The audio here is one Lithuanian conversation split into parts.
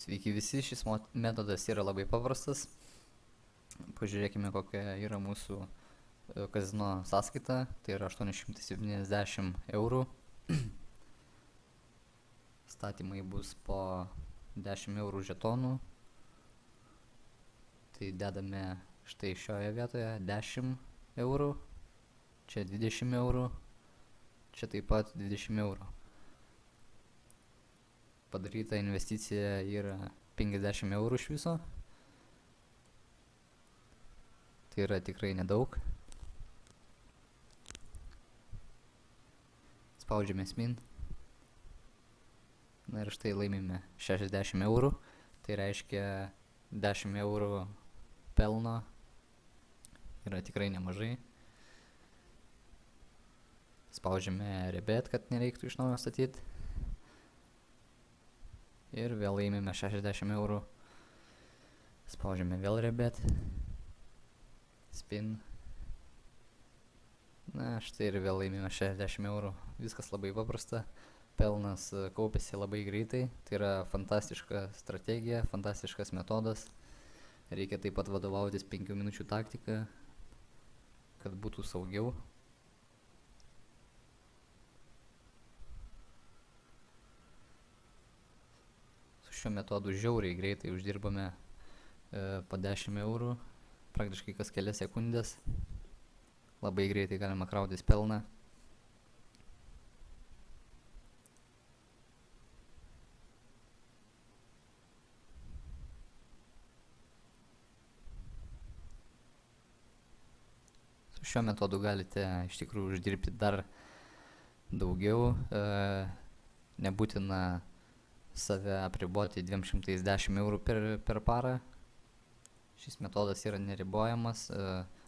Sveiki visi, šis metodas yra labai paprastas. Pažiūrėkime, kokia yra mūsų kazino sąskaita. Tai yra 870 eurų. Statymai bus po 10 eurų žetonų. Tai dedame štai šioje vietoje 10 eurų. Čia 20 eurų. Čia taip pat 20 eurų. Padaryta investicija yra 50 eurų iš viso. Tai yra tikrai nedaug. Spaudžiame spin. Na ir štai laimime 60 eurų. Tai reiškia 10 eurų pelno. Yra tikrai nemažai. Spaudžiame rebet, kad nereiktų iš naujo statyti. Ir vėl laimime 60 eurų. Spaudžiame vėl rebet. Spin. Na, štai ir vėl laimime 60 eurų. Viskas labai paprasta. Pelnas kaupiasi labai greitai. Tai yra fantastiška strategija, fantastiškas metodas. Reikia taip pat vadovautis 5 minučių taktika, kad būtų saugiau. Šiuo metodu žiauriai greitai uždirbame po 10 eurų, praktiškai kas kelias sekundės. Labai greitai galima krautis pelną. Su šiuo metodu galite iš tikrųjų uždirbti dar daugiau. Nebūtina save apriboti 210 eurų per parą. Šis metodas yra neribojamas,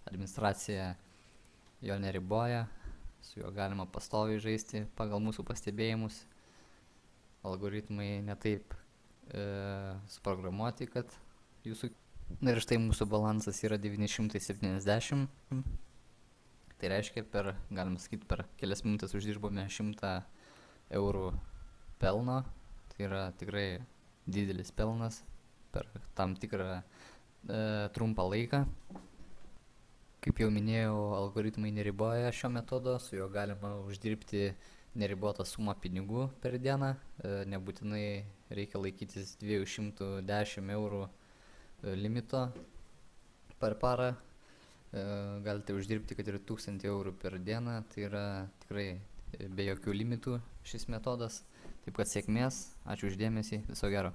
administracija jo neriboja, su juo galima pastoviai žaisti pagal mūsų pastebėjimus. Algoritmai netaip suprogramuoti, kad jūsų... Na ir štai mūsų balansas yra 970. Tai reiškia, galima sakyti, per kelias minutės uždirbome 100 eurų pelno. Tai yra tikrai didelis pelnas per tam tikrą trumpą laiką. Kaip jau minėjau, algoritmai neriboja šio metodo, su juo galima uždirbti neribotą sumą pinigų per dieną. Nebūtinai reikia laikytis 210 eurų limito per parą. Galite uždirbti kad ir 1000 eurų per dieną, tai yra tikrai be jokių limitų šis metodas. Taip kad sėkmės, ačiū už dėmesį, viso gero.